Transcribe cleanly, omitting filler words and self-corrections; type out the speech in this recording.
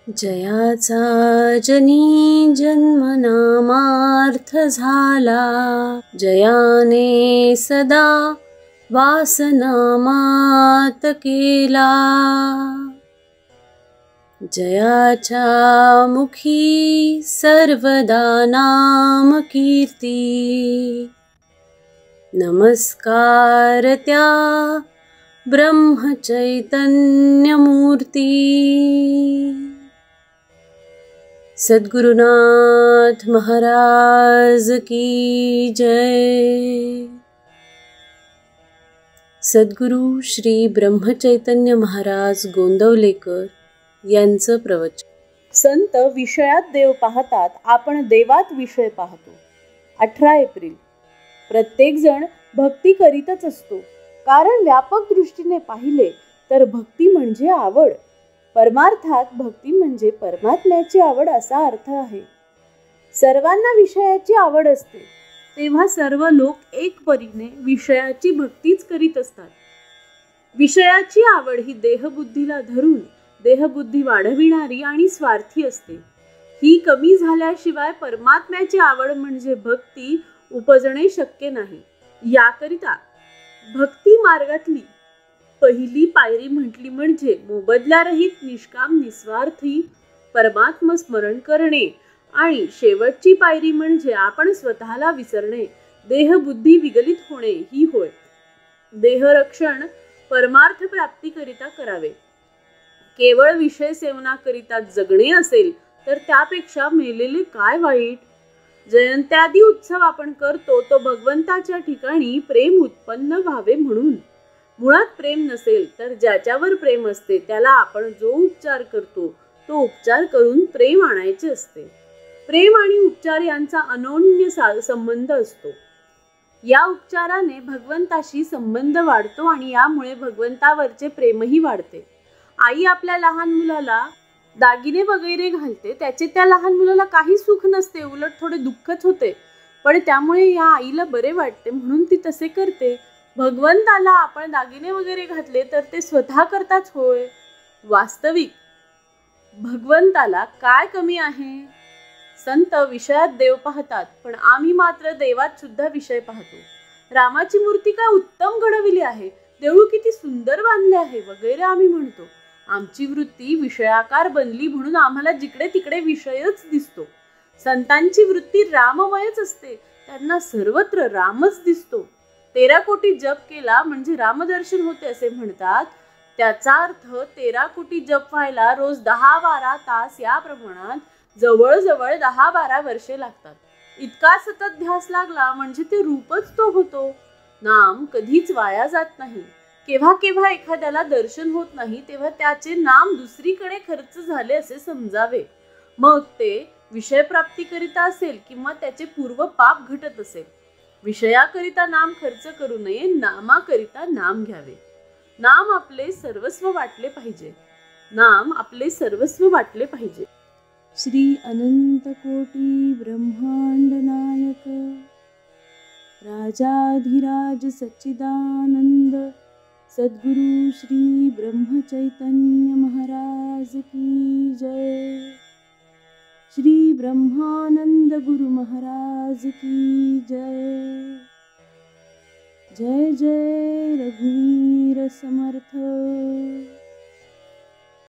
जयाचा जनी जन्मनामार्थ झाला, जयाने सदा वासनामात केला. जयाच्या मुखी सर्वदा नाम कीर्ती, नमस्कार त्या ब्रह्मचैतन्य मूर्ती. सद्गुरुनाथ महाराज की जय. सद्गुरु श्री ब्रह्मचैतन्य महाराज गोंदवलेकर यांचं प्रवचन. संत विषयात देव पाहतात, आपण देवात विषय पाहतो. 18 एप्रिल. प्रत्येकजण भक्ती करीतच असतो, कारण व्यापक दृष्टीने पाहिले तर भक्ती म्हणजे आवड. परमार्थात भक्ती म्हणजे परमात्म्याची आवड असा अर्थ आहे. सर्वांना विषयाची आवड असते, तेव्हा सर्व लोक एक परीने विषयाची भक्तीच करीत असतात. विषयाची आवड ही देहबुद्धीला धरून देहबुद्धी वाढविणारी आणि स्वार्थी असते. ही कमी झाल्याशिवाय परमात्म्याची आवड म्हणजे भक्ती उपजणे शक्य नाही. याकरिता भक्ती मार्गातली पहिली पायरी म्हटली म्हणजे मोबदल्यारहित निष्काम निस्वार्थी परमात्म स्मरण करणे, आणि शेवटची पायरी म्हणजे आपण स्वतःला विसरणे, देहबुद्धी विगलित होणे ही होय. देहरक्षण परमार्थ प्राप्तीकरिता करावे. केवळ विषय सेवनाकरिता जगणे असेल तर त्यापेक्षा मेलेले काय वाईट. जयंत्यादी उत्सव आपण करतो तो भगवंताच्या ठिकाणी प्रेम उत्पन्न व्हावे म्हणून. मुळात प्रेम नसेल तर ज्याच्यावर प्रेम असते त्याला आपण जो उपचार करतो तो उपचार करून प्रेम आणायचे असते. प्रेम आणि उपचार यांचा अनोन्य संबंध असतो. या उपचाराने भगवंताशी संबंध वाढतो आणि यामुळे भगवंतावरचे प्रेमही वाढते. आई आपल्या लहान मुलाला दागिने वगैरे घालते, त्याचे त्या लहान मुलाला काही सुख नसते, उलट थोडे दुःखच होते, पण त्यामुळे या आईला बरे वाटते म्हणून ती तसे करते. भगवंताला आपण दागिने वगैरे घातले तर ते स्वतः करताच होय. वास्तविक भगवंताला काय कमी आहे. संत विषयात देव पाहतात, पण आम्ही मात्र देवात सुद्धा विषय पाहतो. रामाची मूर्ती काय उत्तम घडविली आहे, देऊळ किती सुंदर बांधले आहे वगैरे आम्ही म्हणतो. आमची वृत्ती विषयाकार बनली म्हणून आम्हाला जिकडे तिकडे विषयच दिसतो. संतांची वृत्ती राममयच असते, त्यांना सर्वत्र रामच दिसतो. 13 कोटी जप केला म्हणजे रामदर्शन होते असे म्हणतात. त्याचा अर्थ 13 कोटी जप व्हायला रोज 10-12 तास या प्रमाणात जवळजवळ 10-12 वर्षे लागतात. इतका सतत ध्यास लागला म्हणजे ते रूपच तो होतो. नाम कधीच वाया जात नाही. केव्हा केव्हा एखाद्याला दर्शन होत नाही तेव्हा त्याचे नाम दुसरीकडे खर्च झाले असे समजावे. मग ते विषयप्राप्तीकरिता असेल किंवा त्याचे पूर्व पाप घटत असेल. विषयाकरिता नाम खर्च करू नये, नामाकरिता नाम घ्यावे. नाम आपले सर्वस्व वाटले पाहिजे. नाम आपले सर्वस्व वाटले पाहिजे. श्री अनंत कोटी ब्रह्मांड नायक राजाधिराज सच्चिदानंद सद्गुरु श्री ब्रह्मचैतन्य महाराज की जय. श्री ब्रह्मानंद गुरु महाराज की जय. जय जय रघुवीर समर्थ.